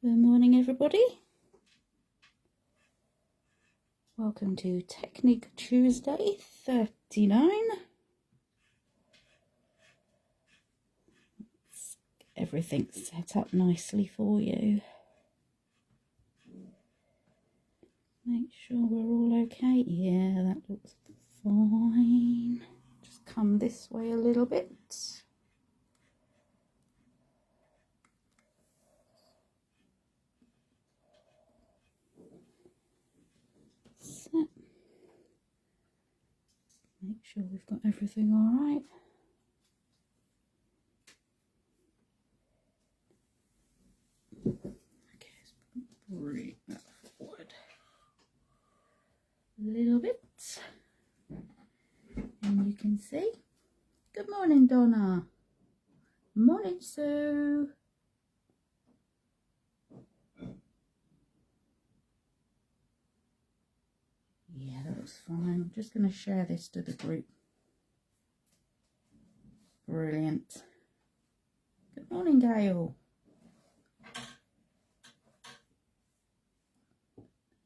Good morning, everybody. Welcome to Technique Tuesday 39. Let's get everything set up nicely for you. Make sure we're all okay. Yeah, that looks fine. Just come this way a little bit. Make sure we've got everything all right. Okay, let's bring that forward a little bit. And you can see. Good morning, Donna. Morning, Sue. Yeah, that looks fine. I'm just going to share this to the group. Brilliant. Good morning, Gail.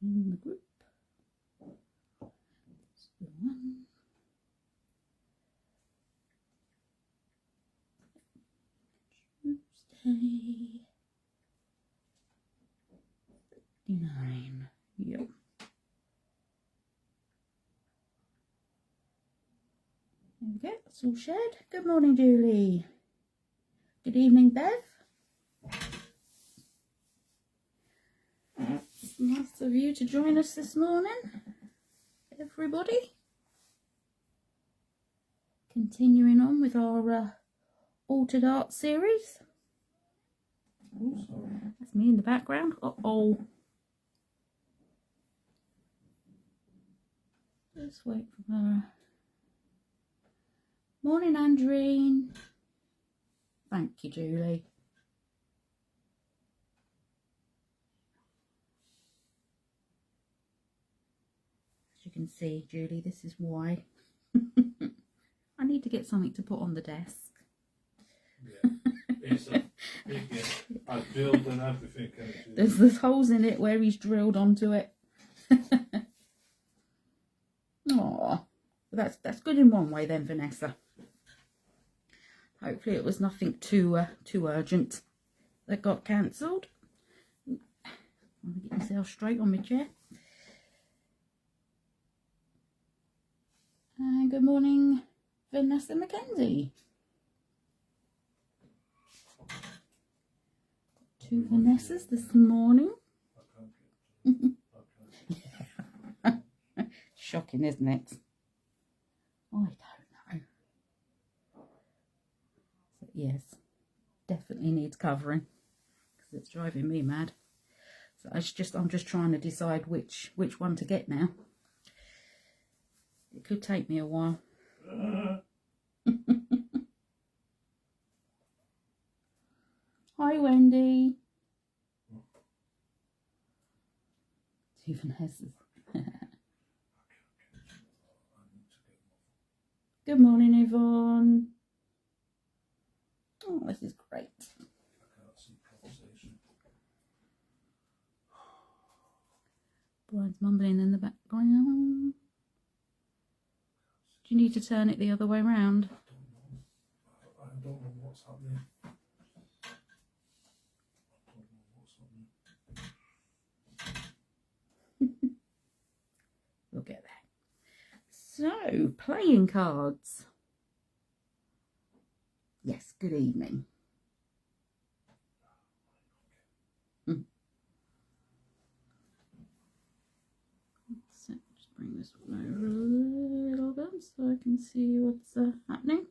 In the group. That's the one. Tuesday. 59. Yep. There we go, it's all shared. Good morning, Julie. Good evening, Bev. It's nice of you to join us this morning, everybody. Continuing on with our Altered Art series. Oh, sorry. That's me in the background. Uh-oh. Just wait for her. Morning, Andreen. Thank you, Julie. As you can see, Julie, this is why I need to get something to put on the desk. Yeah, it's a big, I drilled and everything. There's holes in it where he's drilled onto it. Oh, that's good in one way then, Vanessa. Hopefully it was nothing too urgent that got cancelled. Get myself straight on my chair. And good morning, Vanessa Mackenzie. Two Vanessas this morning. Shocking, isn't it? I don't know. So, yes, definitely needs covering because it's driving me mad. So I'm just trying to decide which one to get now. It could take me a while. Hi, Wendy. Two Vanessas. Good morning, Yvonne. Oh, this is great. Brian's mumbling in the background. Do you need to turn it the other way around? I don't know what's happening. We'll get there. So, playing cards. Yes, good evening. So, just bring this one over a little bit so I can see what's happening.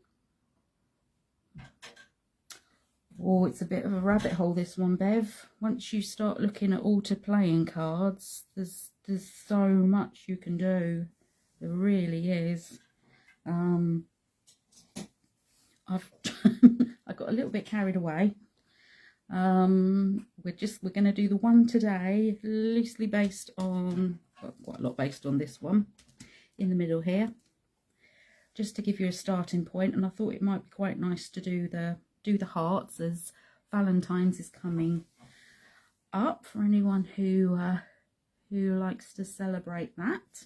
Oh, it's a bit of a rabbit hole, this one, Bev. Once you start looking at altered playing cards, there's so much you can do. There really is. I got a little bit carried away. We're going to do the one today, loosely based on, well, quite a lot based on this one in the middle here, just to give you a starting point. And I thought it might be quite nice to do the hearts as Valentine's is coming up for anyone who likes to celebrate that.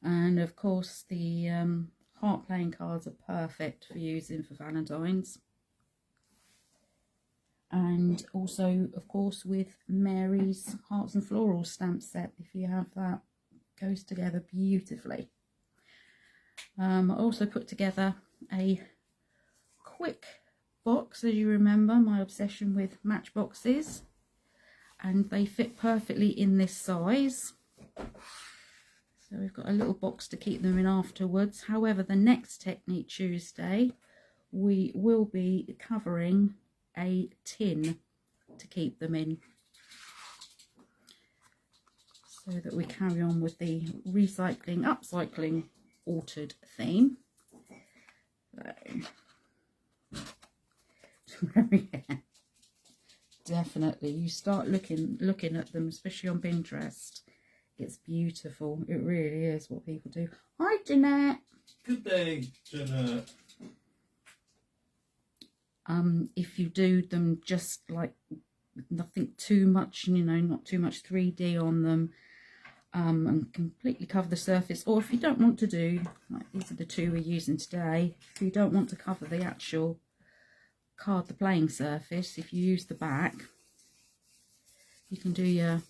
And of course the heart playing cards are perfect for using for Valentine's. And also, of course, with Mary's Hearts and Florals stamp set, if you have that, goes together beautifully. I also put together a quick box, as you remember my obsession with matchboxes, and they fit perfectly in this size. So we've got a little box to keep them in afterwards. However, the next Technique Tuesday, we will be covering a tin to keep them in, so that we carry on with the recycling, upcycling, altered theme. So, yeah, definitely, you start looking at them, especially on Pinterest. It's beautiful. It really is what people do. Hi, Jeanette. Good day, Jeanette. If you do them just like nothing too much, you know, not too much 3D on them, and completely cover the surface, or if you don't want to do, like these are the two we're using today, if you don't want to cover the actual card, the playing surface, if you use the back, you can do your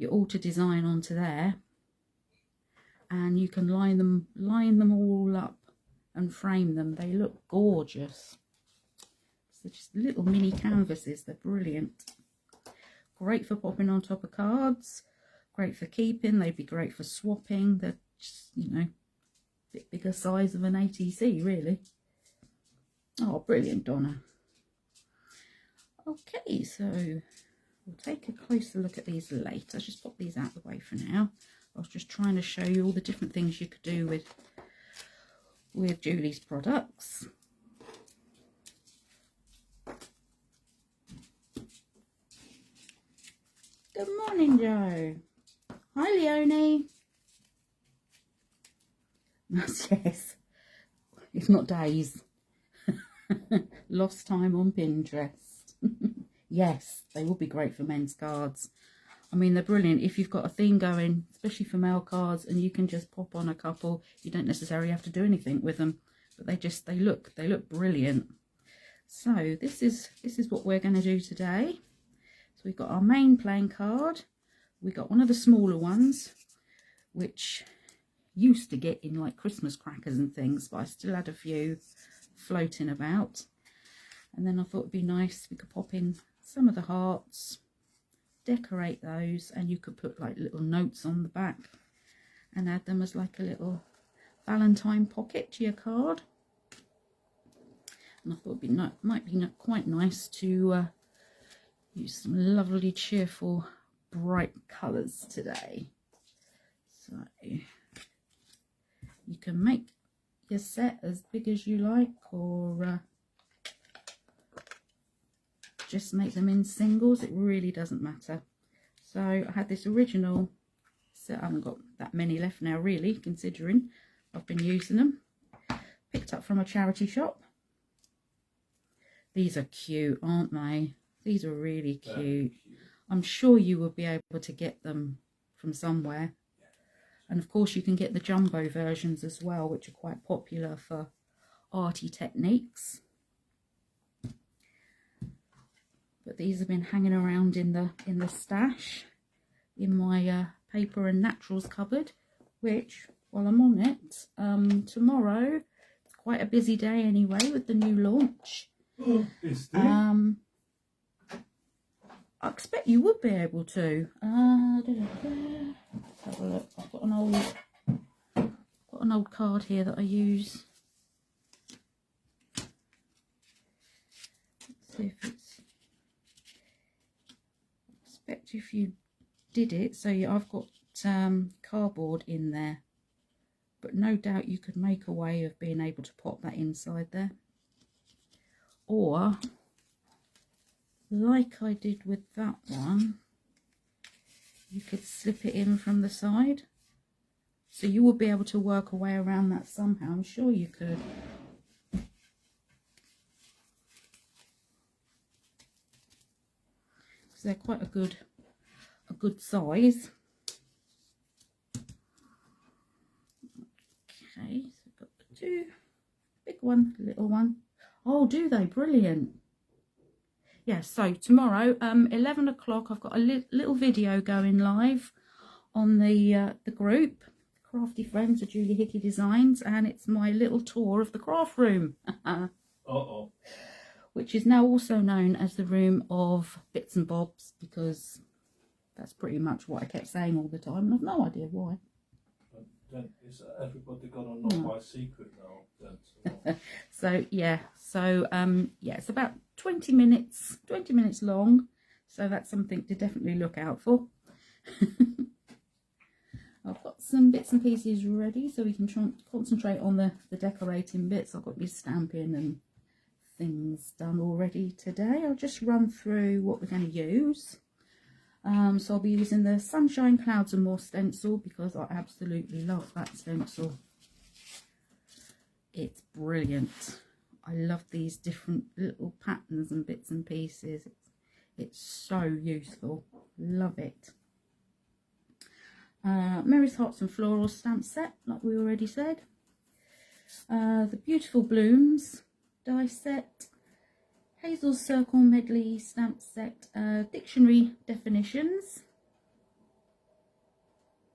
altar design onto there, and you can line them all up and frame them. They look gorgeous. So just little mini canvases, they're brilliant. Great for popping on top of cards, great for keeping, they'd be great for swapping. They're just, you know, a bit bigger size of an ATC really. Oh, brilliant, Donna. Okay, so we'll take a closer look at these later. Let's just pop these out of the way for now. I was just trying to show you all the different things you could do with Julie's products. Good morning, Joe. Hi, Leonie. Yes, it's not days. Lost time on Pinterest. Yes, they will be great for men's cards. I mean, they're brilliant if you've got a theme going, especially for male cards, and you can just pop on a couple. You don't necessarily have to do anything with them, but they look brilliant. So this is what we're going to do today. So we've got our main playing card. We got one of the smaller ones, which used to get in like Christmas crackers and things, but I still had a few floating about. And then I thought it'd be nice, we could pop in some of the hearts, decorate those, and you could put like little notes on the back and add them as like a little Valentine pocket to your card. And I thought it might be quite nice to use some lovely, cheerful, bright colours today. So you can make your set as big as you like, or just make them in singles. It really doesn't matter. So I had this original set. I haven't got that many left now really, considering I've been using them. Picked up from a charity shop. These are cute, aren't they? These are really cute. I'm sure you will be able to get them from somewhere. And of course you can get the jumbo versions as well, which are quite popular for arty techniques. But these have been hanging around in the stash in my paper and naturals cupboard, which, while I'm on it, tomorrow, it's quite a busy day anyway with the new launch. Oh, is there? I expect you would be able to. Let's have a look. I've got an old card here that I use. Let's see if it's. I expect if you did it, so yeah, I've got cardboard in there, but no doubt you could make a way of being able to pop that inside there, or like I did with that one, you could slip it in from the side. So you will be able to work a way around that somehow. I'm sure you could. because they're quite a good size. Okay, so I've got the two, big one, little one. Oh, do they? Brilliant. Yeah, so tomorrow, 11 o'clock, I've got a little video going live on the group, Crafty Friends of Julie Hickey Designs, and it's my little tour of the craft room. Uh-oh. Which is now also known as the room of bits and bobs, because that's pretty much what I kept saying all the time, and I've no idea why. Then is everybody gonna know my secret now? Then, So yeah, yeah, it's about 20 minutes long, so that's something to definitely look out for. I've got some bits and pieces ready, so we can concentrate on the decorating bits. I've got my stamping and things done already today. I'll just run through what we're going to use. So I'll be using the Sunshine Clouds and More stencil, because I absolutely love that stencil. It's brilliant. I love these different little patterns and bits and pieces. It's so useful. Love it. Mary's Hearts and Floral stamp set, like we already said. The Beautiful Blooms die set. Hazel's Circle Medley stamp set. Dictionary definitions.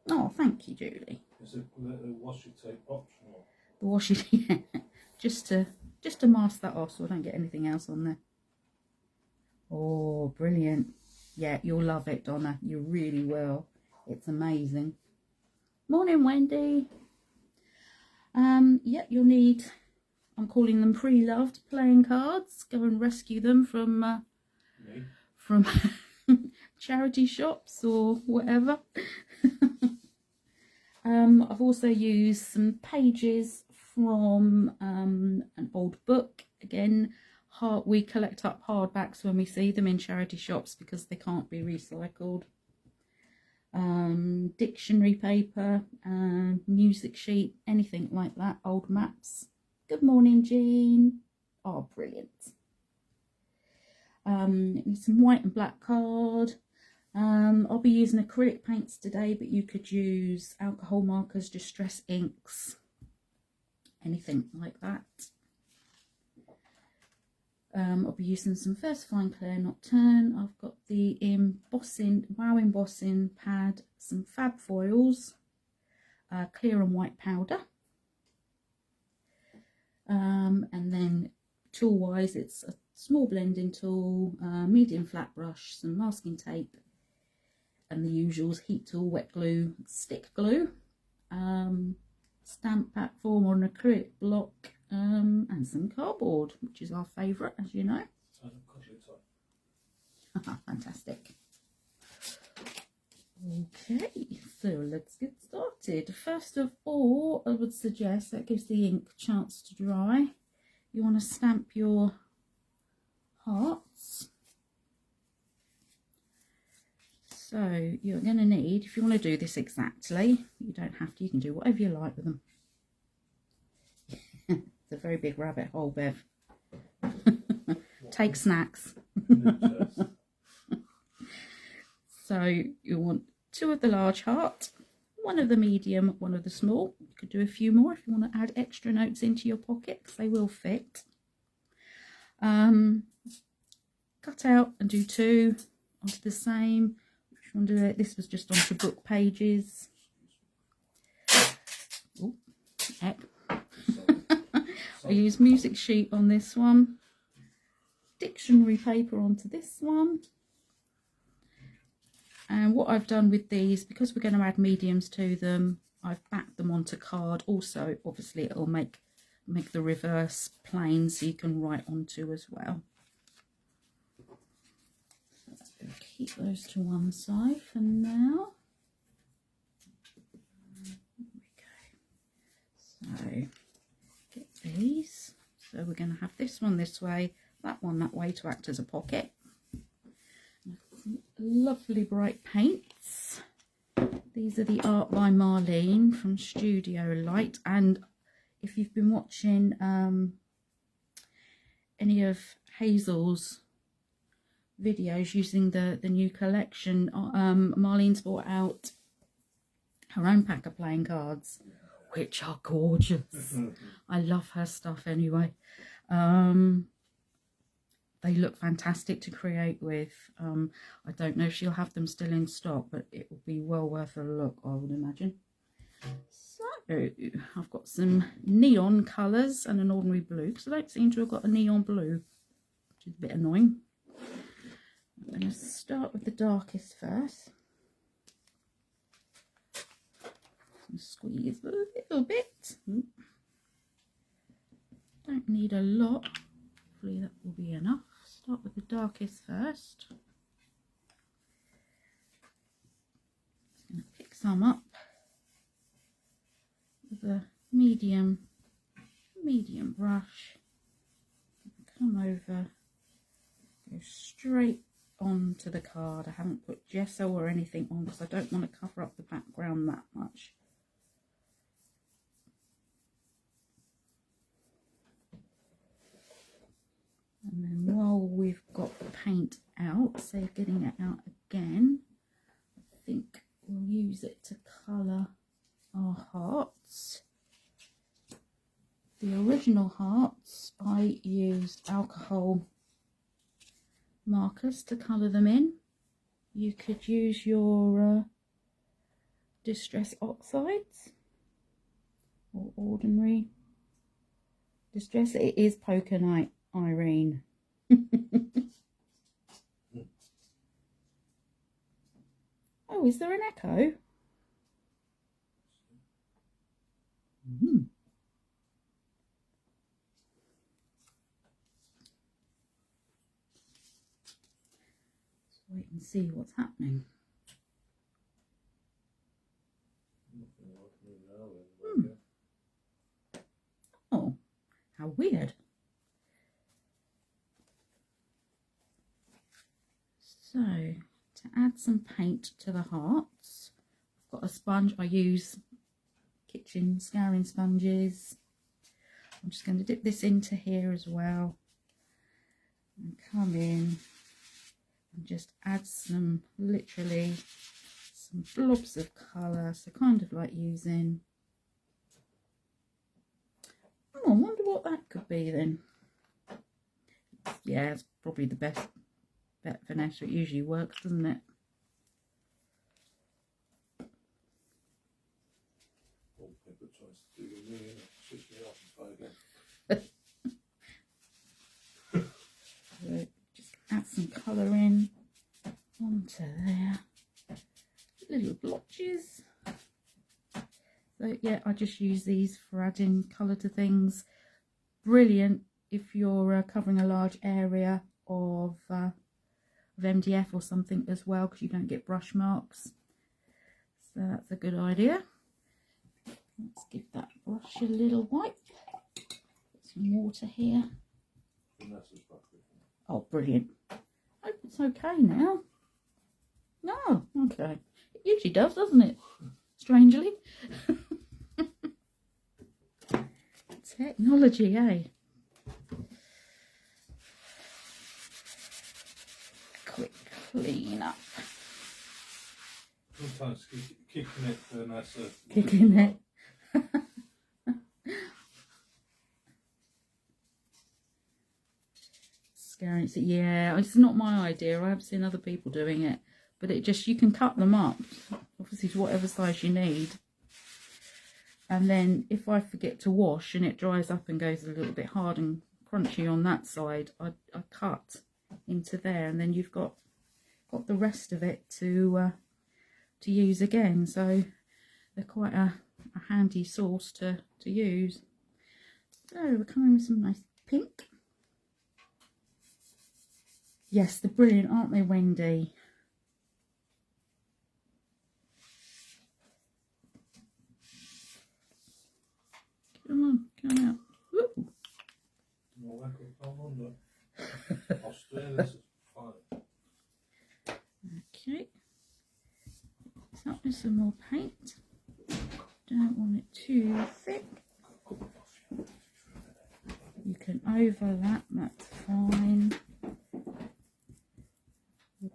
Oh, thank you, Julie. is it the washi tape optional? The washi, yeah, just to mask that off so I don't get anything else on there. Oh, brilliant. Yeah, you'll love it, Donna. You really will. It's amazing. Morning, Wendy. Yeah, you'll need, I'm calling them pre-loved playing cards. Go and rescue them from charity shops or whatever. I've also used some pages from an old book. Again, we collect up hardbacks when we see them in charity shops because they can't be recycled. Dictionary paper, music sheet, anything like that, old maps. Good morning, Jean. Oh, brilliant. Some white and black card. I'll be using acrylic paints today, but you could use alcohol markers, distress inks, anything like that. I'll be using some First Fine Clair Nocturne. I've got the Wow embossing pad, some fab foils, clear and white powder. And then tool wise, it's a small blending tool, medium flat brush, some masking tape, and the usuals: heat tool, wet glue, stick glue, stamp pack form on an acrylic block, and some cardboard, which is our favourite, as you know. Fantastic. Okay, so let's get started. First of all, I would suggest, that gives the ink a chance to dry, you want to stamp your hearts. So you're going to need, if you want to do this exactly, you don't have to, you can do whatever you like with them. It's a very big rabbit hole, Bev. Take snacks. So you want 2 of the large heart, 1 of the medium, 1 of the small. You could do a few more if you want to add extra notes into your pocket, because they will fit. Cut out and do 2 onto the same. Which one do it? This was just onto book pages. Oh, heck. I use music sheet on this one, dictionary paper onto this one. And what I've done with these, because we're going to add mediums to them, I've backed them onto card. Also, obviously, it'll make the reverse plain, so you can write onto as well. So keep those to one side for now. There we go. So get these. So we're going to have this one this way, that one that way, to act as a pocket. Lovely bright paints. These are the Art by Marlene from Studio Light, and if you've been watching any of Hazel's videos using the new collection. Marlene's brought out her own pack of playing cards, which are gorgeous. I love her stuff anyway. They look fantastic to create with. I don't know if she'll have them still in stock, but it will be well worth a look, I would imagine. So I've got some neon colours and an ordinary blue, because I don't seem to have got a neon blue, which is a bit annoying. I'm going to start with the darkest first. Squeeze a little bit. Don't need a lot. Hopefully that will be enough. Start with the darkest first. Just going to pick some up with a medium brush. Come over, go straight onto the card. I haven't put gesso or anything on because I don't want to cover up the background that much. And then while we've got the paint out, save getting it out again, I think we'll use it to colour our hearts. The original hearts, I used alcohol markers to colour them in. You could use your distress oxides or ordinary distress. It is poker night, Irene. Oh, is there an echo? Let's wait and see what's happening. Oh, how weird. So, to add some paint to the hearts, I've got a sponge. I use kitchen scouring sponges. I'm just going to dip this into here as well and come in and just add some, literally, some blobs of colour. So kind of like using, oh, I wonder what that could be then. Yeah, it's probably the best bet Vanessa. It usually works, doesn't it? So just add some colour in onto there, little blotches. So yeah, I just use these for adding colour to things. Brilliant if you're covering a large area of MDF or something as well, because you don't get brush marks. So that's a good idea. Let's give that brush a little wipe. Put some water here. Oh, brilliant. I hope it's okay now. No, okay. It usually does, doesn't it? Strangely. Technology, eh? Quick clean up. Sometimes kicking it, Vanessa. Kicking it. Scary. So yeah, it's not my idea. I have seen other people doing it, but it just, you can cut them up, obviously to whatever size you need. And then if I forget to wash and it dries up and goes a little bit hard and crunchy on that side, I cut into there, and then you've got the rest of it to use again. So they're quite a handy sauce to use. So we're coming with some nice pink. Yes, they're brilliant, aren't they, Wendy? Come on, come out. Woo. Okay. Mix up with some more paint. Don't want it too thick. You can overlap, that's fine.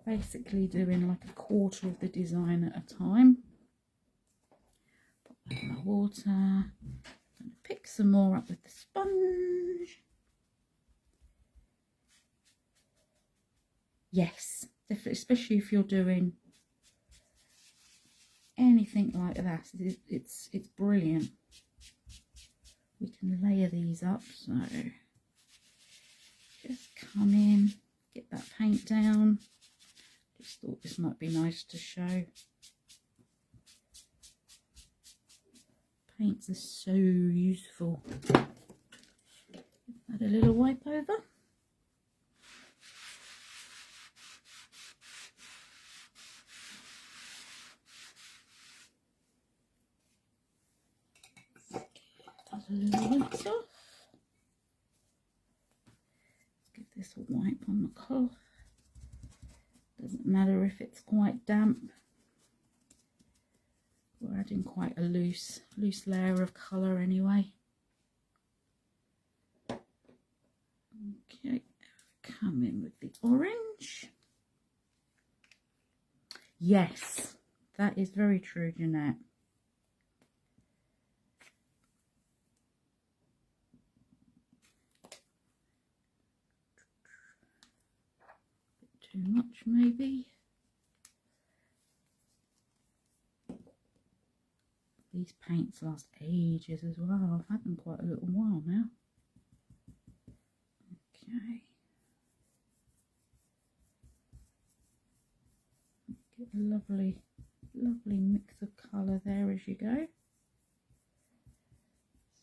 basically doing like a quarter of the design at a time. Put that in my water. I'm going to pick some more up with the sponge. Yes, definitely, especially if you're doing anything like that, it's brilliant. We can layer these up, so just come in, get that paint down. Just thought this might be nice to show. Paints are so useful. Add a little wipe over. Add a little rinse off. Give this a wipe on the cloth. Doesn't matter if it's quite damp. We're adding quite a loose layer of colour anyway. Okay, come in with the orange. Yes, that is very true, Jeanette. Too much maybe. These paints last ages as well. I've had them quite a little while now. Okay. Get a lovely mix of colour there as you go.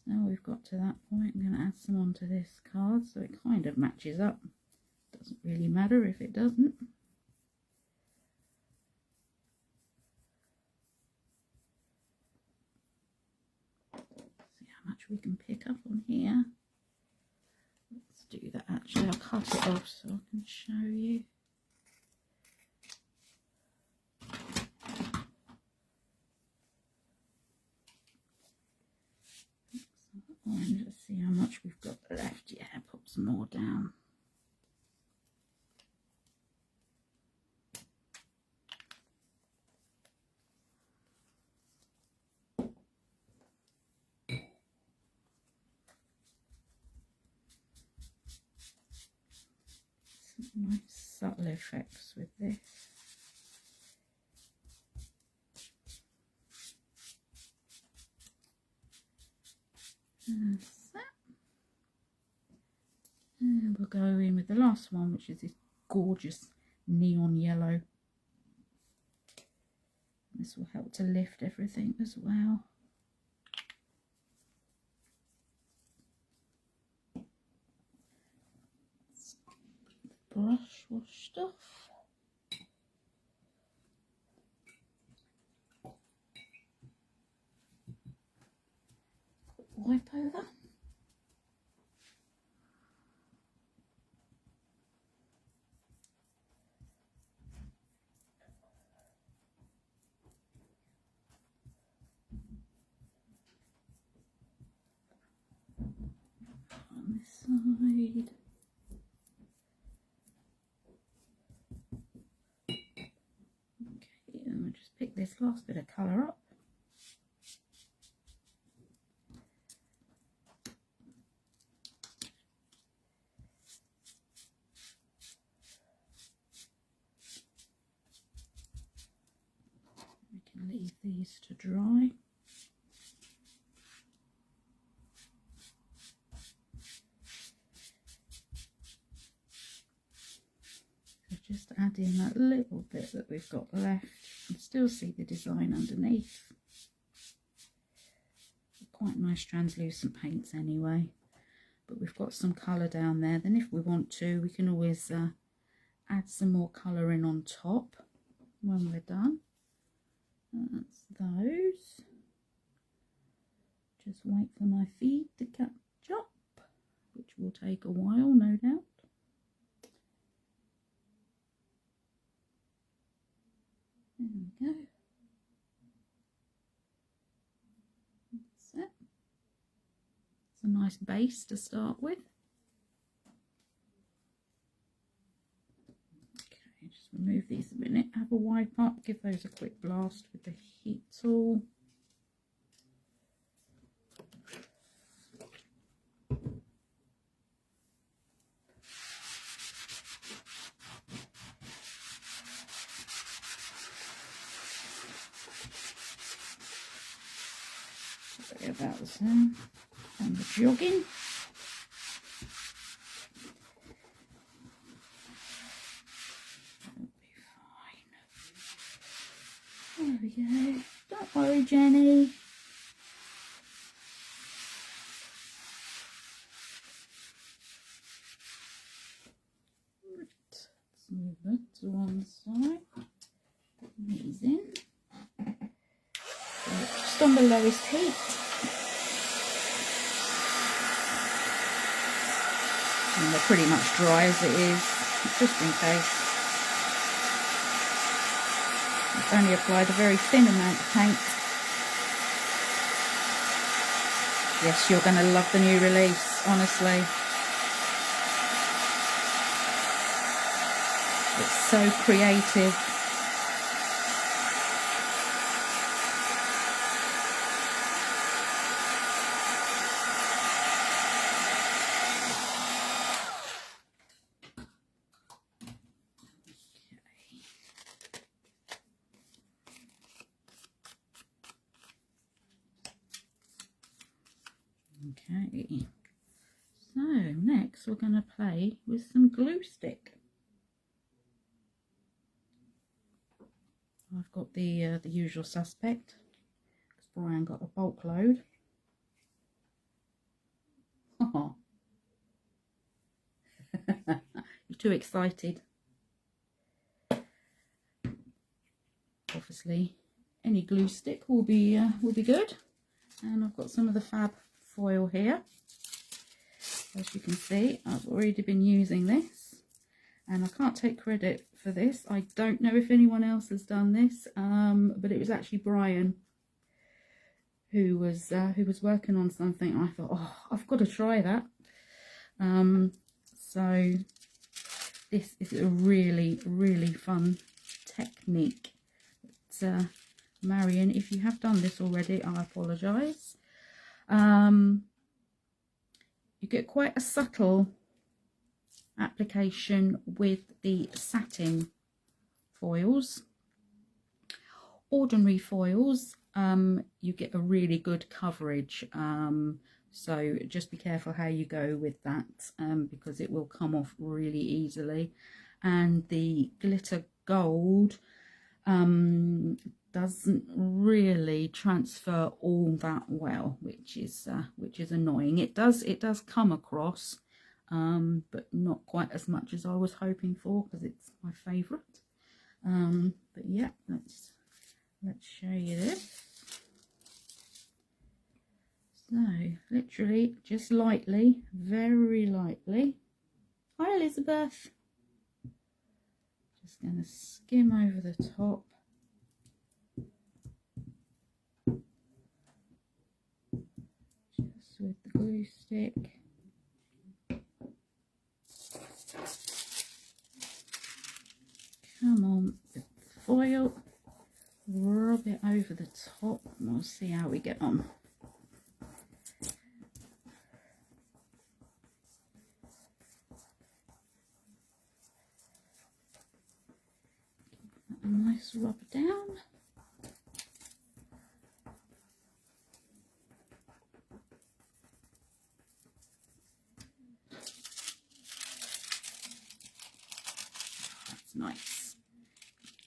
So now we've got to that point, I'm going to add some onto this card so it kind of matches up. Doesn't really matter if it doesn't. See how much we can pick up on here. Let's do that actually. I'll cut it off so I can show you. Orange, let's see how much we've got left. Yeah, pop some more down. Some nice subtle effects with this. That's that. And we'll go in with the last one, which is this gorgeous neon yellow. This will help to lift everything as well. Brush washed off. Wipe over. On this side. Okay, and we'll just pick this last bit of colour up. We can leave these to dry. Just add in that little bit that we've got left. You can still see the design underneath. Quite nice translucent paints anyway. But we've got some colour down there. Then if we want to, we can always add some more colour in on top when we're done. That's those. Just wait for my feed to catch up, which will take a while, no doubt. There we go. That's it. It's a nice base to start with. Okay, just Just remove these a minute, have a wipe up, give those a quick blast with the heat tool. Sorry about the sound and the jogging. There we go. Don't worry, Jenny. Let's move that to one side. These in. So just on the lowest heat. And they're pretty much dry as it is, just in case. I've only applied a very thin amount of paint. Yes, you're going to love the new release, honestly. It's so creative. Okay, so next we're going to play with some glue stick. I've got the usual suspect, because Brian got a bulk load. Oh. You're too excited. Obviously, any glue stick will be good. And I've got some of the fab foil here. As you can see, I've already been using this, and I can't take credit for this. I don't know if anyone else has done this, but it was actually Brian who was working on something. I thought, oh, I've got to try that. So this is a really, really fun technique. But, Marion, if you have done this already, I apologise. You get quite a subtle application with the satin foils. Ordinary foils, you get a really good coverage, so just be careful how you go with that, because it will come off really easily. And the glitter gold doesn't really transfer all that well, which is annoying. It does come across, but not quite as much as I was hoping for, because it's my favourite. But yeah, let's show you this. So literally just lightly, very lightly. Hi Elizabeth. Just going to skim over the top. Just with the glue stick. Come on, the foil. Rub it over the top and we'll see how we get on. A nice rub down. That's nice.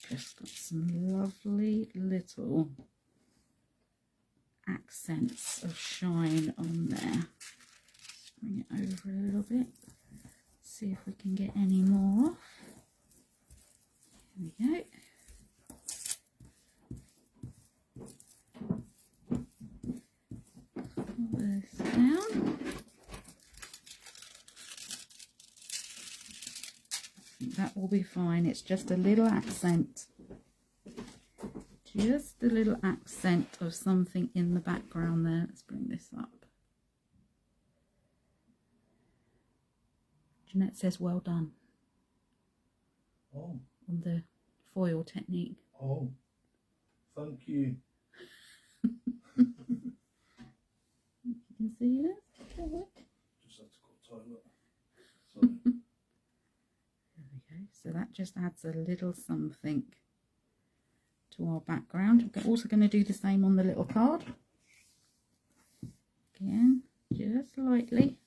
Just got some lovely little accents of shine on there. Just bring it over a little bit. See if we can get any more off. Here we go. Pull this down. I think that will be fine. It's just a little accent. Just a little accent of something in the background there. Let's bring this up. Jeanette says, well done. Oh. on the foil technique. Oh, thank you. You can see that. Just had to go toilet. Sorry. There we go. So that just adds a little something to our background. We're also going to do the same on the little card. Again, just lightly.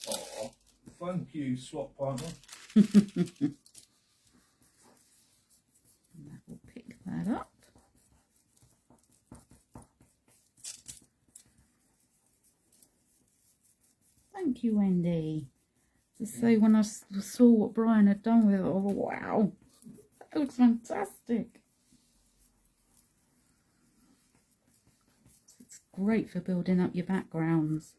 Oh, thank you, swap partner. And that will pick that up. Thank you, Wendy. To say, when I saw what Brian had done with it, I thought, wow, that looks fantastic. It's great for building up your backgrounds.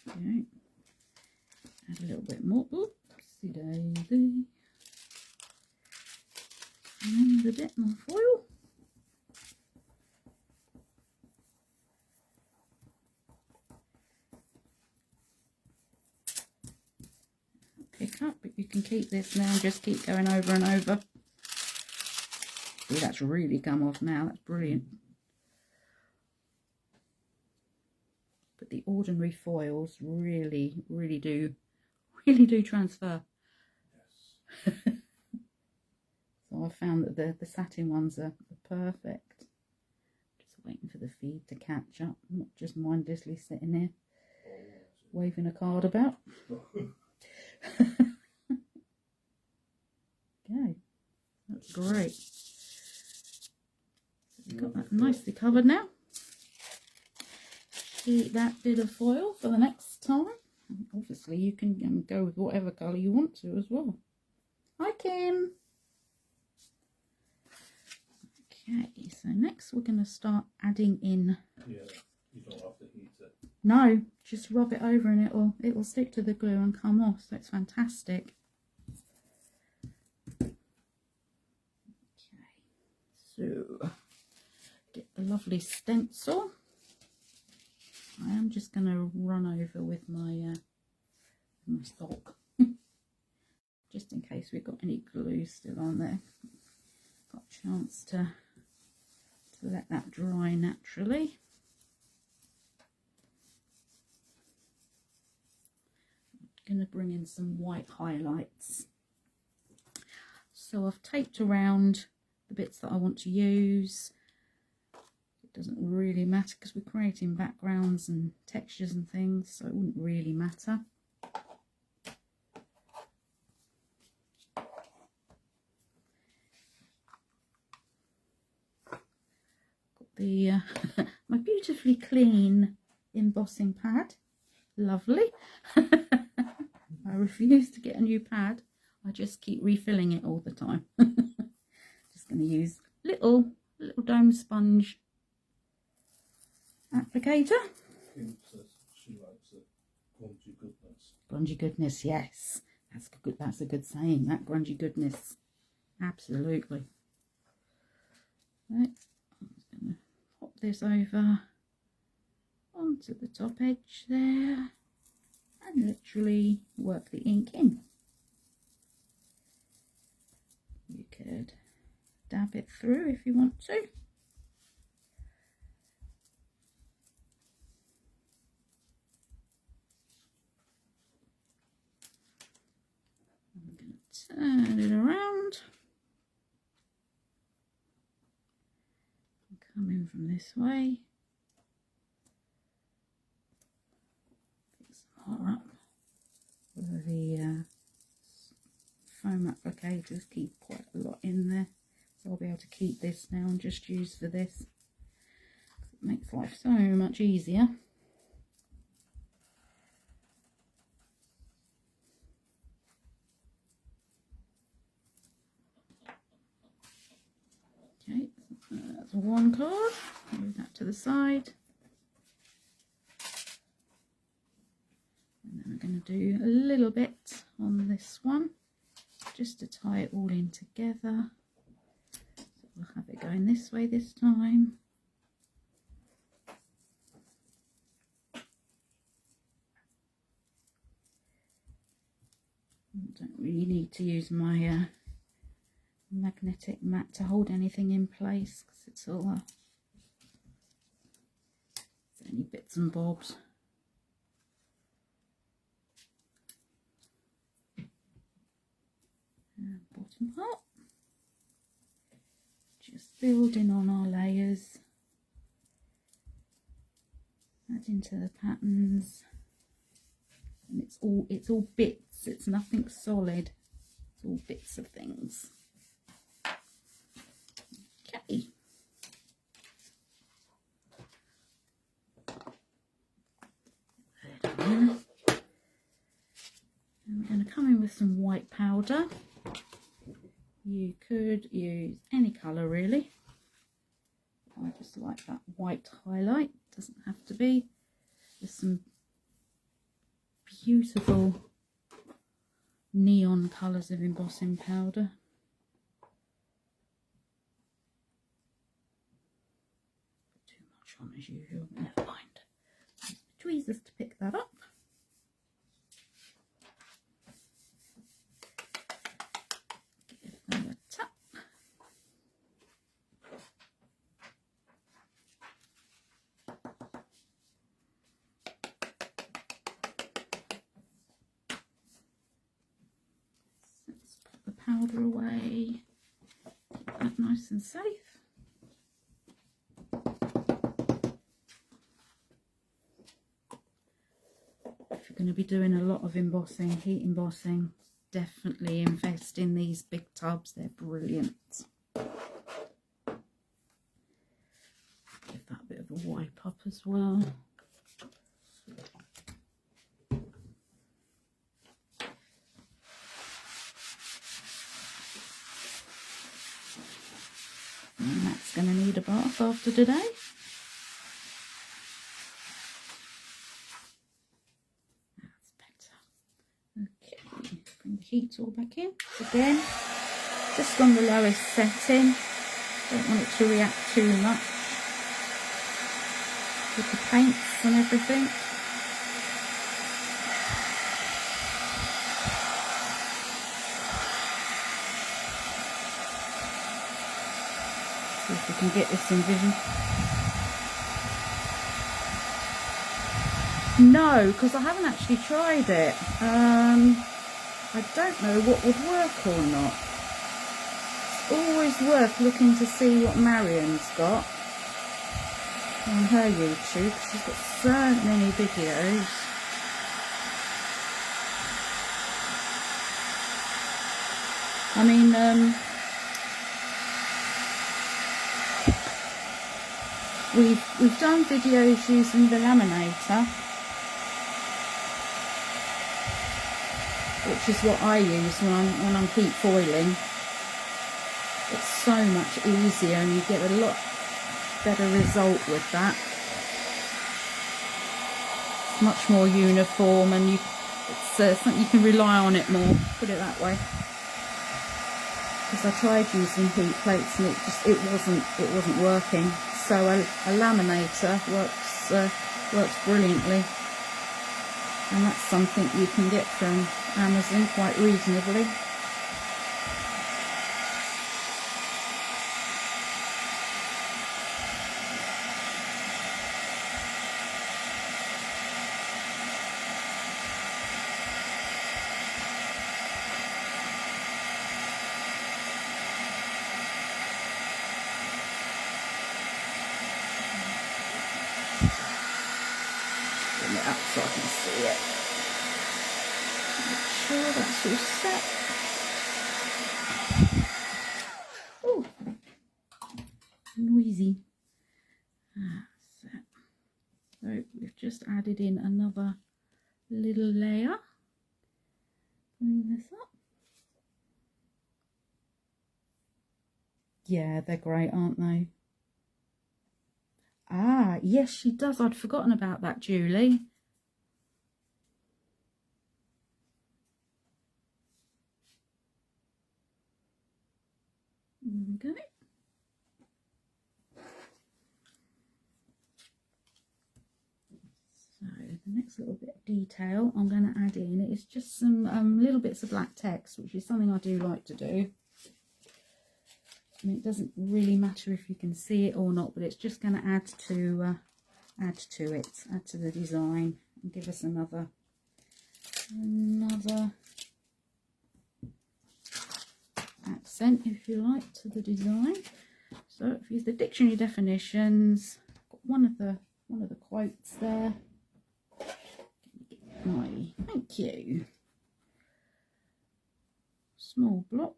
Okay. Add a little bit more. Oopsie daisy. And a bit more foil. Pick up, but you can keep this now and just keep going over and over. See, that's really come off now. That's brilliant. But the ordinary foils really do transfer. Yes. So I found that the satin ones are perfect. Just waiting for the feed to catch up, not just mindlessly sitting there waving a card about. Okay, that's great. So we've got that nicely covered now. Keep that bit of foil for the next time. And obviously you can go with whatever colour you want to as well. Hi Kim! Okay, so next we're going to start adding in... Yeah, you don't have to heat it. No, just rub it over and it'll stick to the glue and come off, so it's fantastic. Okay, so get the lovely stencil. I am just going to run over with my sock, just in case we've got any glue still on there. Got a chance to let that dry naturally. I'm going to bring in some white highlights. So I've taped around the bits that I want to use. It doesn't really matter because we're creating backgrounds and textures and things, so it wouldn't really matter. Got the my beautifully clean embossing pad. Lovely. I refuse to get a new pad. I just keep refilling it all the time. Just going to use little dome sponge applicator. Kim says she likes it. Grungy goodness. Grungy goodness, yes. That's good. That's a good saying. That grungy goodness, absolutely. Right, I'm just going to pop this over onto the top edge there, and literally work the ink in. You could dab it through if you want to. I'm going to turn it around. Come in from this way. Pick some more up. The foam applicators keep quite a lot in there, so I'll be able to keep this now and just use for this. It makes life so much easier. Okay, that's one card. Move that to the side. And then we're going to do a little bit on this one, just to tie it all in together. So We'll have it going this way this time. I don't really need to use my magnetic mat to hold anything in place because it's all it's only bits and bobs. And bottom part. Just building on our layers. Add into the patterns. And it's all bits, it's nothing solid. It's all bits of things. Okay. And we're going to come in with some white powder. You could use any colour really. I just like that white highlight, doesn't have to be. There's some beautiful neon colours of embossing powder. Too much on as usual, never mind. Use the tweezers to pick that up. Give them a tap. Let's put the powder away. Keep that nice and safe. If you're going to be doing a lot of embossing, heat embossing, definitely invest in these big tubs. They're brilliant. Give that a bit of a wipe up as well. And that's going to need a bath after today. That's better. Okay, bring the heat all back in. Again, just on the lowest setting. Don't want it to react too much with the paints and everything. See if we can get this in vision. No, because I haven't actually tried it. I don't know what would work or not. It's always worth looking to see what Marion's got on her YouTube. She's got so many videos. I mean, we've done videos using the laminator, which is what I use when I'm heat foiling. It's so much easier and you get a lot better result with that. It's much more uniform and it's something you can rely on it more, put it that way. Because I tried using heat plates and it wasn't working. So a laminator works brilliantly, and that's something you can get from Amazon quite reasonably. Bring it up so I can see it. Make sure that's all set. Oh, noisy. Set. So we've just added in another little layer. Bring this up. Yeah, they're great, aren't they? Ah, yes, she does. I'd forgotten about that, Julie. There we go. little bit of detail I'm going to add in. It's just some little bits of black text, which is something I do like to do. I mean, it doesn't really matter if you can see it or not, but it's just going to add to the design and give us another accent, if you like, to the design. So if you use the dictionary definitions, got one of the quotes there. Thank you. Small block.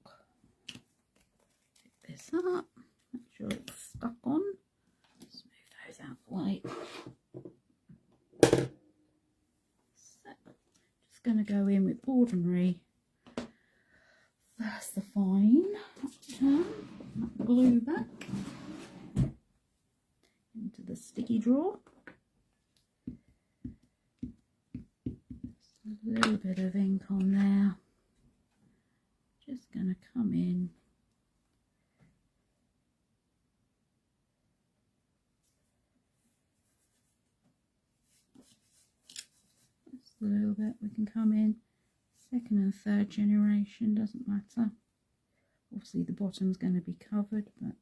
Pick this up. Make sure it's stuck on. Smooth those out the way. So, just going to go in with ordinary VersaFine. Turn that glue back into the sticky drawer. Just a little bit of ink on there. Just going to come in. Just a little bit. We can come in second and third generation, doesn't matter. Obviously the bottom's going to be covered, but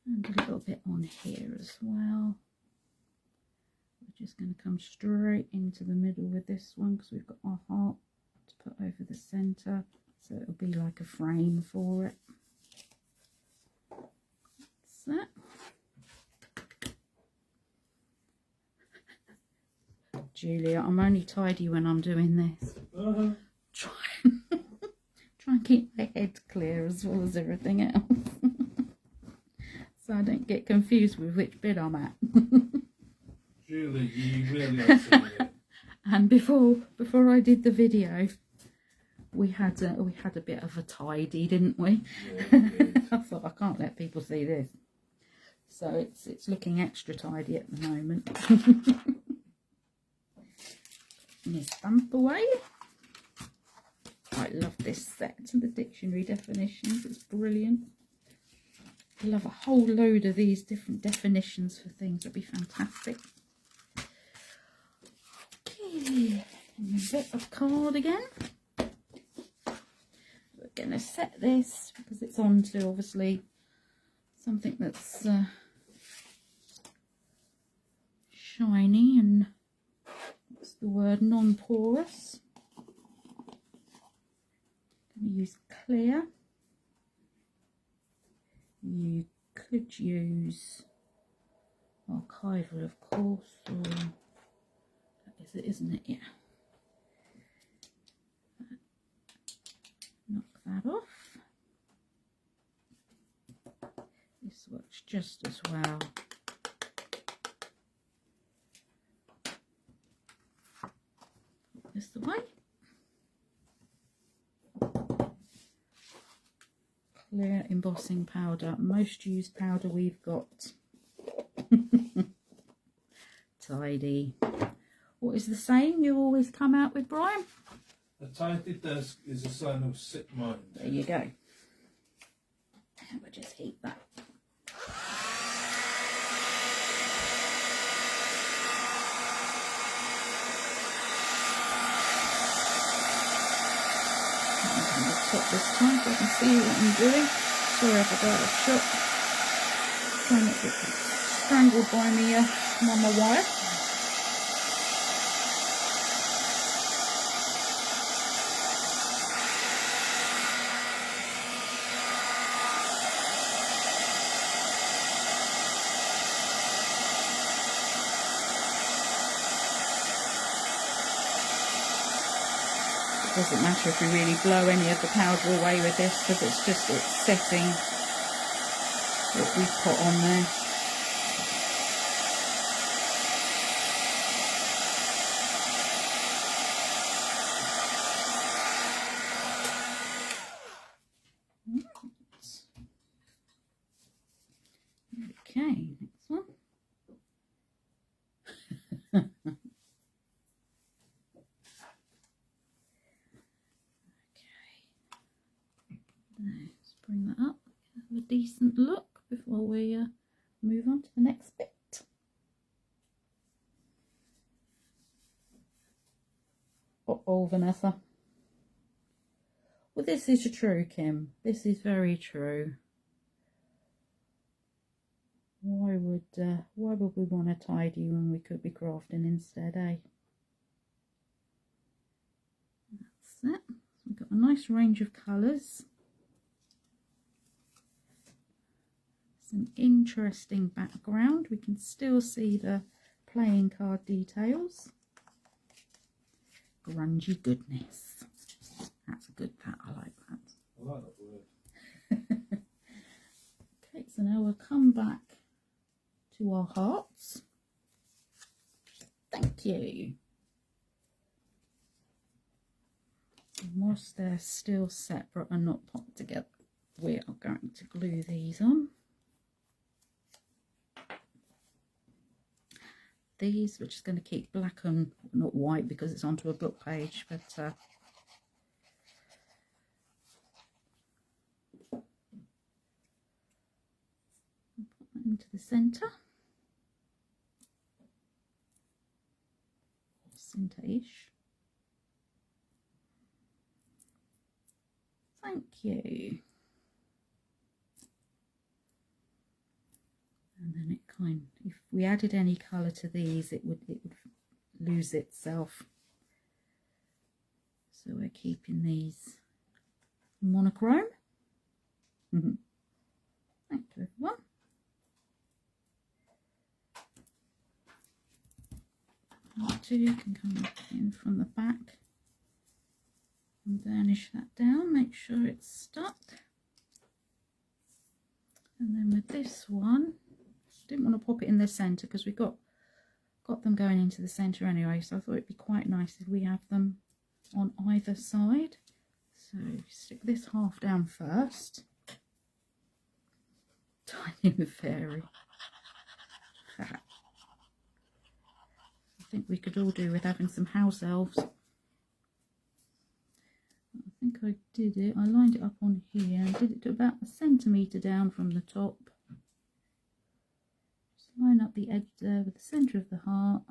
and a little bit on here as well. We're just going to come straight into the middle with this one because we've got our heart to put over the centre, so it'll be like a frame for it. That's that. Julia, I'm only tidy when I'm doing this. Try and keep my head clear as well as everything else. So I don't get confused with which bit I'm at. Julia, you really are seeing it. And before I did the video, we had a bit of a tidy, didn't we? Yeah, we did. I thought I can't let people see this. So it's looking extra tidy at the moment. And you stamp away. I love this set, the dictionary definitions, it's brilliant. I love a whole load of these different definitions for things, that'd be fantastic. Okay, and a bit of card again. We're going to set this because it's onto obviously something that's shiny and what's the word, non-porous. I'm going to use clear. You could use archival, of course, or that is it, isn't it? Yeah. Knock that off. This works just as well. Put this away. Clear embossing powder, most used powder we've got. Tidy. What is the saying you always come out with, Brian? A tidy desk is a sign of sick mind. There you go. And we'll just heat that. Top this time so I can see what I'm doing. Sorry if I got out of shot. Trying not to get strangled by me mama wire. It doesn't matter if we really blow any of the powder away with this because it's setting what we've put on there. Okay, next one. we move on to the next bit. Uh-oh, Vanessa. Well, this is true, Kim. This is very true. Why would we want to tidy when we could be crafting instead, eh? That's it. We've got a nice range of colours. Some interesting background. We can still see the playing card details. Grungy goodness. That's a good pat. I like that. I like that word. Okay, so now we'll come back to our hearts. Thank you. And whilst they're still separate and not popped together, we are going to glue these on. These, we're just going to keep black and not white because it's onto a book page, but put that into the centre. Centre-ish. Thank you. And then it if we added any colour to these, it would lose itself. So we're keeping these monochrome. Thank you, everyone. You can come in from the back and burnish that down, make sure it's stuck. And then with this one, didn't want to pop it in the centre because we got them going into the centre anyway, so I thought it'd be quite nice if we have them on either side. So stick this half down first. Tiny fairy. I think we could all do with having some house elves. I think I did it. I lined it up on here and did it to about a centimetre down from the top. Just line up the edge there with the centre of the heart.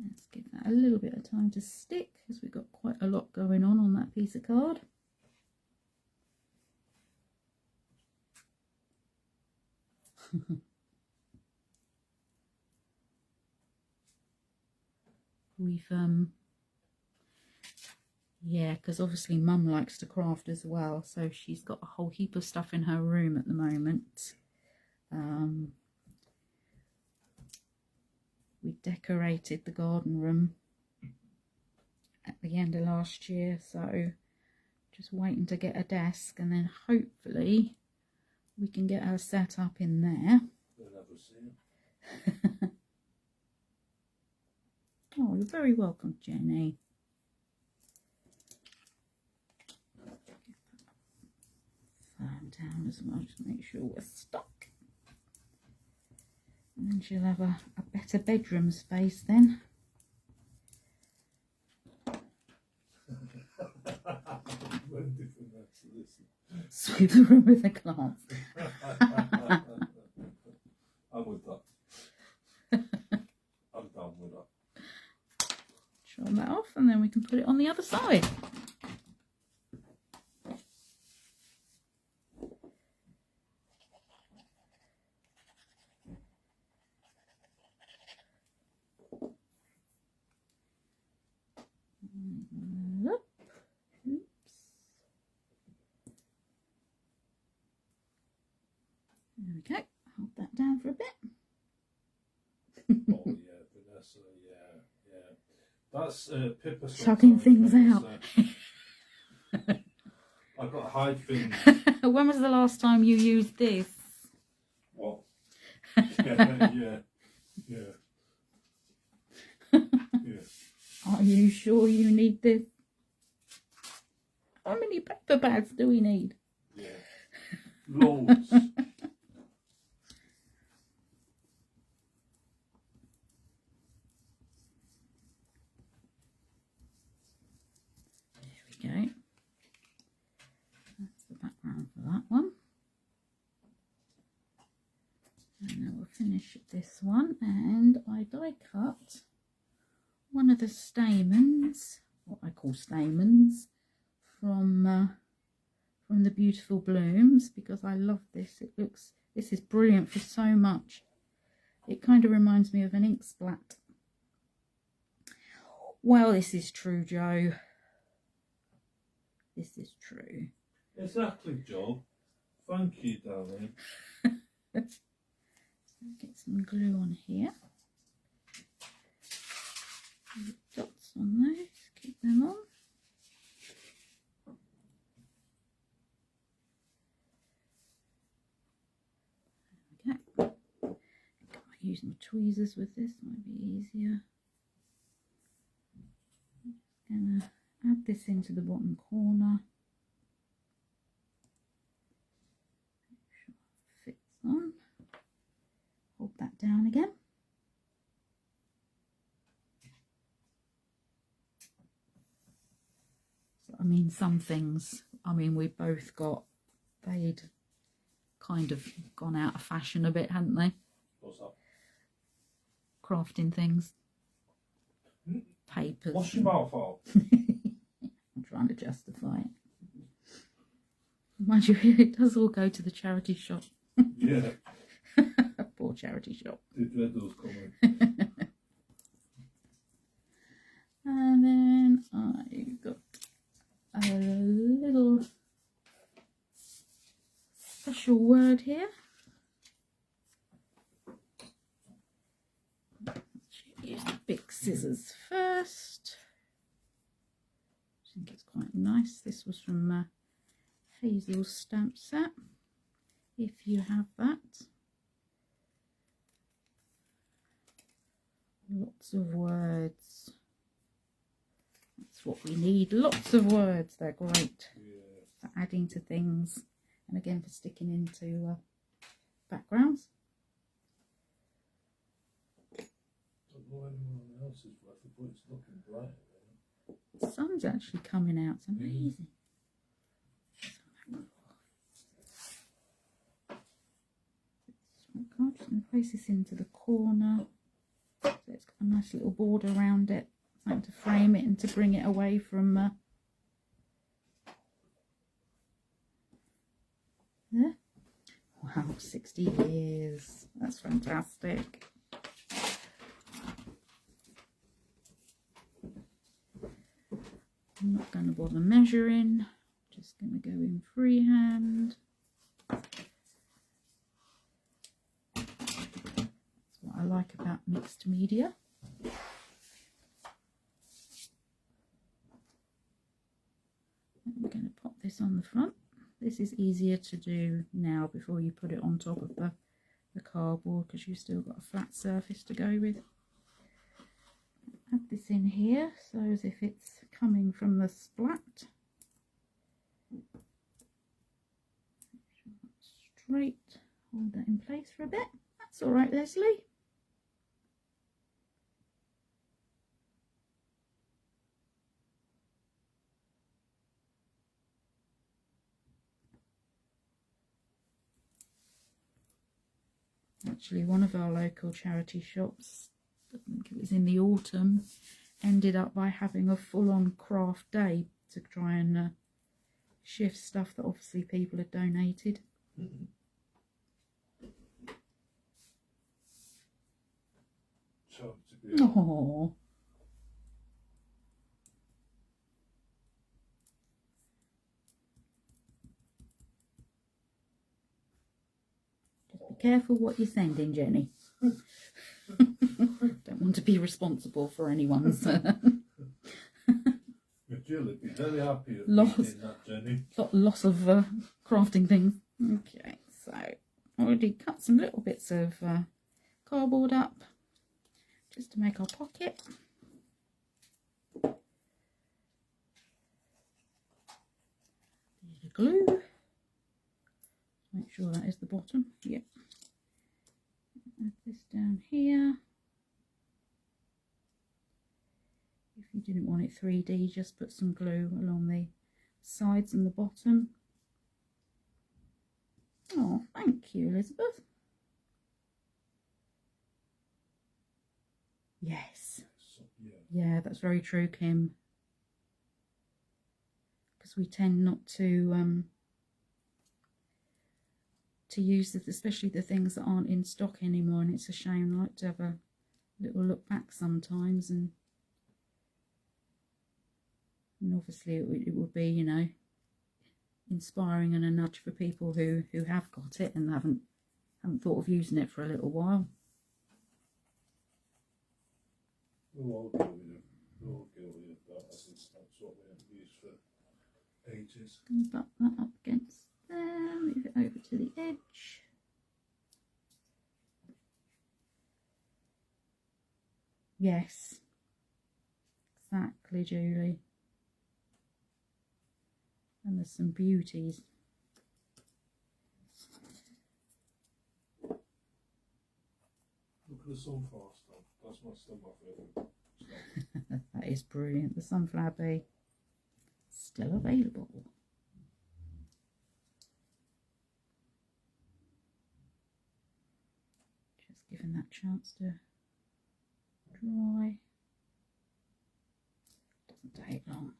Let's give that a little bit of time to stick because we've got quite a lot going on that piece of card. We've yeah, because obviously Mum likes to craft as well, so she's got a whole heap of stuff in her room at the moment. We decorated the garden room at the end of last year, so just waiting to get a desk, and then hopefully we can get her set up in there. Oh, you're very welcome, Jenny. Firm down as well, just make sure we're stuck. And then she'll have a better bedroom space then. Sweep the room with a glance. I'm with that. I'm done with that. Show that off and then we can put it on the other side. There we go. Hold that down for a bit. Oh yeah, Vanessa, yeah. That's Phillipa. Chugging things out. I've got to hide things. When was the last time you used this? What? Yeah. Are you sure you need this? How many paper pads do we need? Yeah. Loads. There we go. this one, and I die cut one of the stamens, what I call stamens, from the Beautiful Blooms, because I love this. This is brilliant for so much. It kind of reminds me of an ink splat. Well, this is true, Joe. This is true. Exactly, Joe. Thank you, darling. Get some glue on here. Dots on those, keep them on. There we go. I use my tweezers with this, might be easier. I'm just gonna add this into the bottom corner. Make sure it fits on. Hold that down again. So, I mean, some things, I mean, we both got, they'd kind of gone out of fashion a bit, hadn't they? What's up? Crafting things. Papers. Wash your mouth out. I'm trying to justify it. Mind you, it does all go to the charity shop. Yeah. Poor charity shop. The dreadles coming. And then I've got a little special word here. Use the big scissors first. I think it's quite nice. This was from Hazel's stamp set, if you have that. Lots of words. That's what we need. Lots of words. They're great for adding to things, and again for sticking into backgrounds. Don't know anyone else's worth, but it's looking bright. The sun's actually coming out. It's amazing. I'm just going to place this into the corner. So it's got a nice little border around it. Something to frame it and to bring it away from there. Wow, 60 years. That's fantastic. I'm not going to bother measuring. Just going to go in freehand. That's what I like about mixed media. I'm going to pop this on the front. This is easier to do now before you put it on top of the cardboard, because you've still got a flat surface to go with. Add this in here so as if it's coming from the splat. Straight. Hold that in place for a bit. That's all right, Leslie. Actually, one of our local charity shops, I think it was in the autumn, ended up by having a full-on craft day to try and shift stuff that obviously people had donated. Oh. Just be careful what you're sending, Jenny. Don't want to be responsible for anyone's Jill would be very happy at loss. reading that, Jenny. Loss of crafting things. Okay, so I already cut some little bits of cardboard up just to make our pocket. Bit of glue. Make sure that is the bottom. Yep. Add this down here. If you didn't want it 3D, just put some glue along the sides and the bottom. Oh, thank you, Elizabeth. Yes. So, yeah. Yeah, that's very true, Kim. Because we tend not to use it, especially the things that aren't in stock anymore, and it's a shame. I like to have a little look back sometimes, and obviously it would be, you know, inspiring and a nudge for people who have got it and haven't thought of using it for a little while. We're all guilty of that. I think that's what we haven't used for ages. Going to butt that up against there, move it over to the edge. Yes, exactly, Julie. And there's some beauties. Look at the sunflower stuff. That's still my favourite. That is brilliant. The sunflower bee, still available. Just giving that chance to dry. Doesn't take long.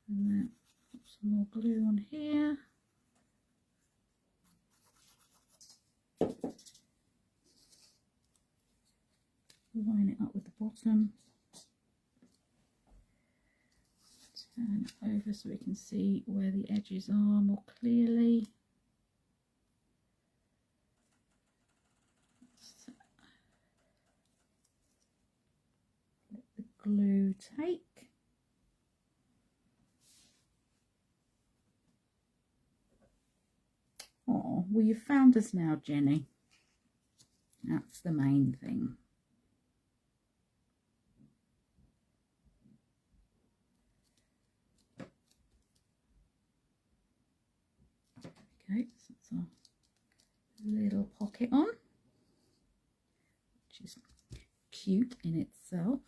And then put some more glue on here. Line it up with the bottom. Turn it over so we can see where the edges are more clearly. So, let the glue take. Oh, well, you've found us now, Jenny. That's the main thing. Okay, so that's our little pocket on, which is cute in itself.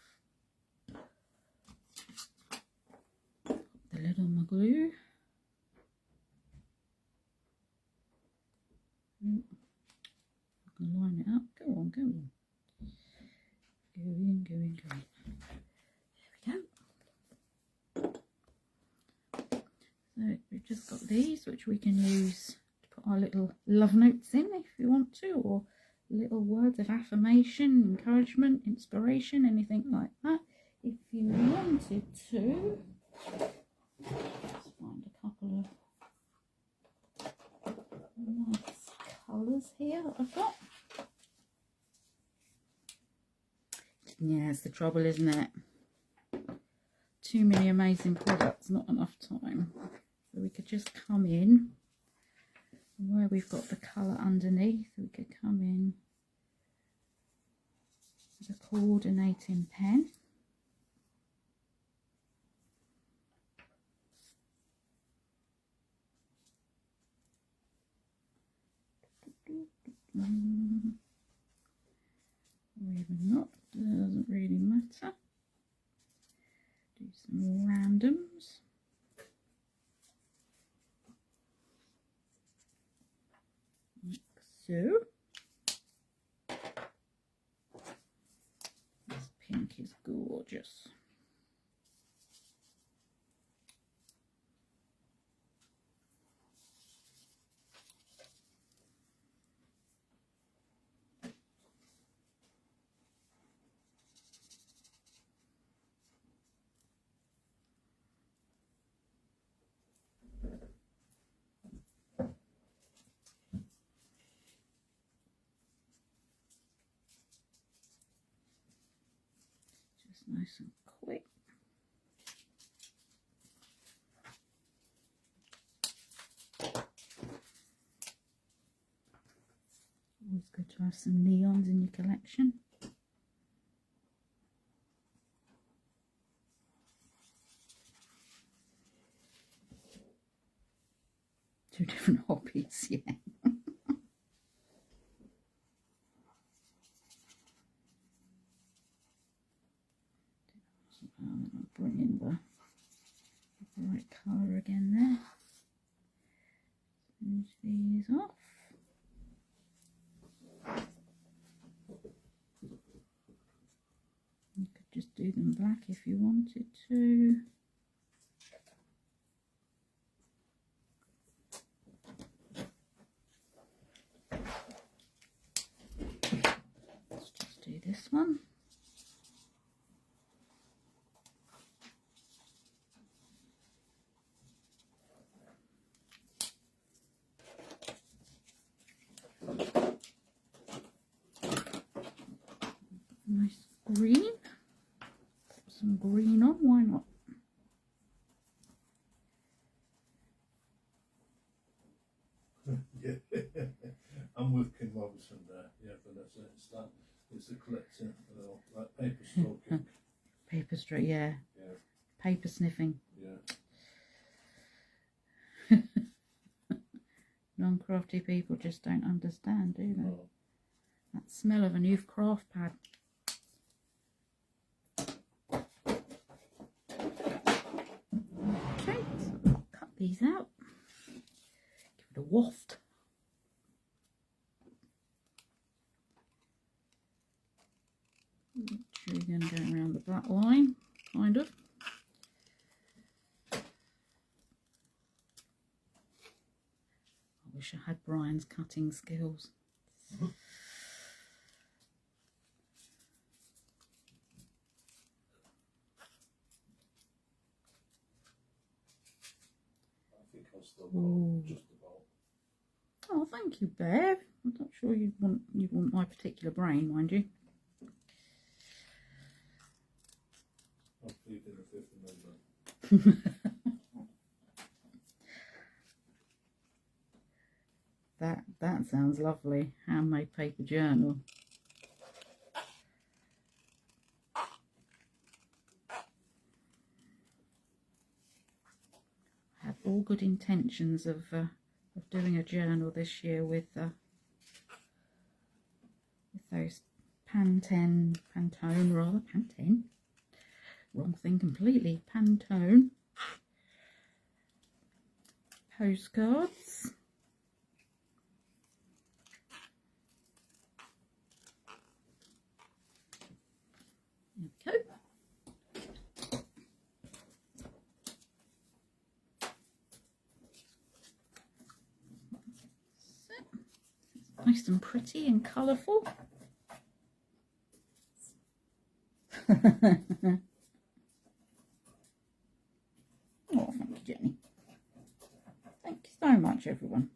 Put the lid on my glue. I can line it up. Go on, go in. Go in, go in, go in. There we go. So we've just got these, which we can use to put our little love notes in if you want to, or little words of affirmation, encouragement, inspiration, anything like that. If you wanted to, let's find a couple of nice colours here that I've got. Yeah, it's the trouble, isn't it? Too many amazing products, not enough time. So we could just come in, and where we've got the colour underneath, we could come in with a coordinating pen. Or even not, doesn't really matter. Do some randoms. Like so. This pink is gorgeous. Nice and quick. Always good to have some neons in your collection. Two different hobbies, yeah. I'll bring in the bright colour again there. Finish these off. if you wanted to. Let's just do this one. Nice green. Put some green on, why not? Yeah, I'm with Kim Robinson there. Yeah, but that's it. It's the collecting, like paper stroking. Paper straight, yeah. Yeah, Paper sniffing. yeah. Non-crafty people just don't understand, do they? No. That smell of a new craft pad. Okay, so I'll cut these out. Give it a waft. Make sure you're going to go around the black line, kind of. I wish I had Brian's cutting skills. I think I've still got just about. Oh, thank you, Bev. I'm not sure you'd want my particular brain, mind you. I'm pleading the Fifth Amendment. That sounds lovely. Handmade paper journal. I have all good intentions of doing a journal this year with those Pantone, wrong thing completely, Pantone postcards. There we go. So, nice and pretty and colourful. Oh, thank you, Jenny. Thank you so much, everyone.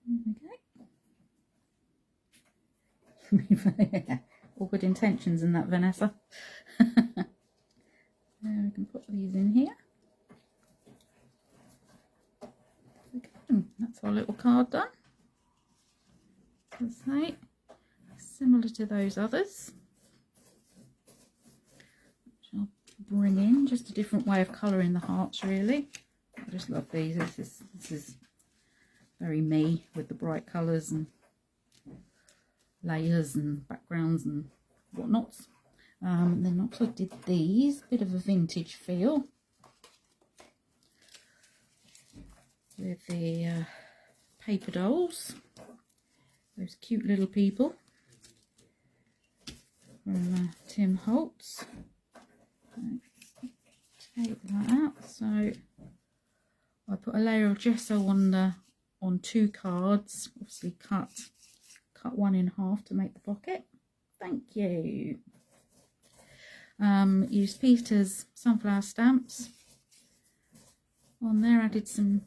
There we go. All good intentions in that, Vanessa. We can put these in here. Okay, that's our little card done. As I say, similar to those others. Which I'll bring in, just a different way of colouring the hearts, really. I just love these. This is very me, with the bright colours and layers and backgrounds and whatnots. Then also did these, bit of a vintage feel with the paper dolls, those cute little people from Tim Holtz. Let's take that out. So I put a layer of gesso on two cards, obviously cut one in half to make the pocket. Thank you. Used Peter's sunflower stamps on there. Added some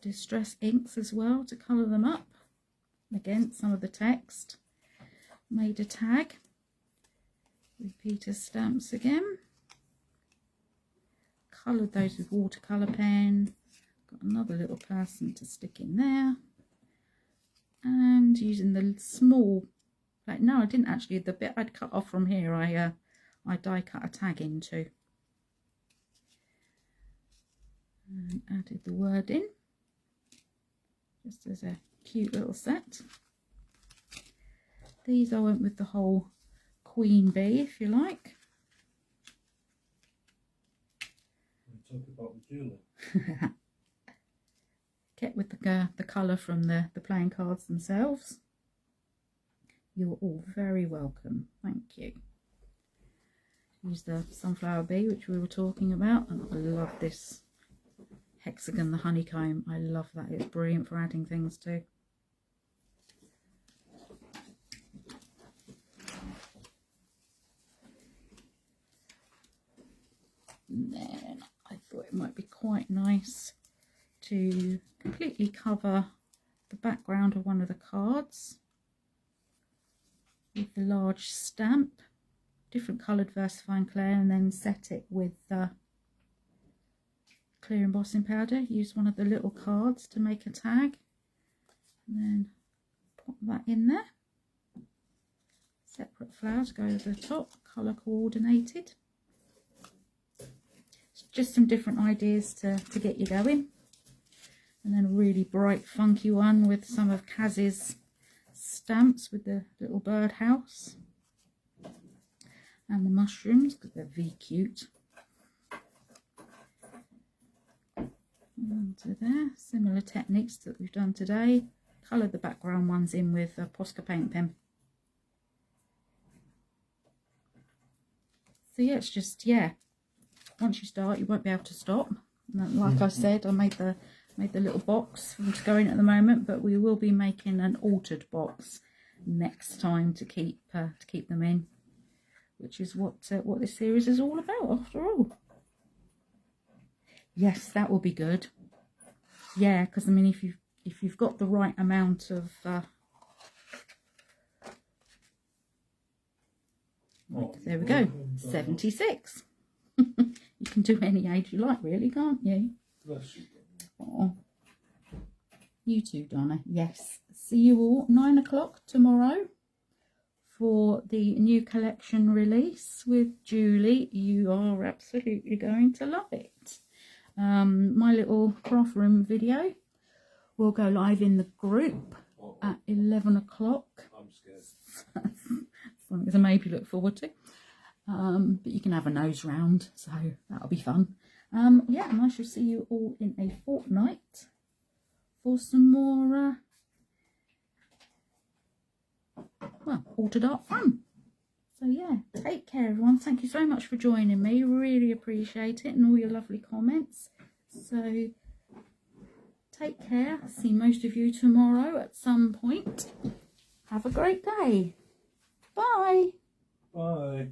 distress inks as well to colour them up against some of the text. Made a tag with Peter's stamps again. Coloured those with watercolour pen. Got another little person to stick in there. And using the small, no, I didn't actually, the bit I'd cut off from here, I die cut a tag into. And added the word in, just as a cute little set. These I went with the whole queen bee, if you like. Talk about the jewellery. Kept with the colour from the playing cards themselves. You're all very welcome. Thank you. Use the sunflower bee, which we were talking about, and I love this hexagon, the honeycomb. I love that. It's brilliant for adding things to. And then I thought it might be quite nice to completely cover the background of one of the cards with the large stamp, different coloured versifying clay, and then set it with clear embossing powder. Use one of the little cards to make a tag, and then pop that in there. Separate flowers go over the top, colour coordinated. It's just some different ideas to get you going. And then a really bright funky one with some of Kaz's stamps with the little birdhouse and the mushrooms, because they're V-cute. Onto there, similar techniques that we've done today. Colour the background ones in with a Posca paint pen. So yeah, it's just, yeah, once you start you won't be able to stop. And like I said, I made the little box for them to go in at the moment, but we will be making an altered box next time to keep them in, which is what this series is all about after all. Yes, that will be good. Yeah, because I mean, if you've got the right amount of there we go, 76. You can do any age you like, really, can't you? Bless you. Oh, you too, Donna. Yes. See you all 9 o'clock tomorrow for the new collection release with Julie. You are absolutely going to love it. My little craft room video will go live in the group at 11 o'clock. I'm scared. Something to maybe look forward to. But you can have a nose round, so that'll be fun. Yeah, and I shall see you all in a fortnight for some more, well, altered art fun. So yeah, take care everyone. Thank you so much for joining me. Really appreciate it, and all your lovely comments. So take care. I'll see most of you tomorrow at some point. Have a great day. Bye. Bye.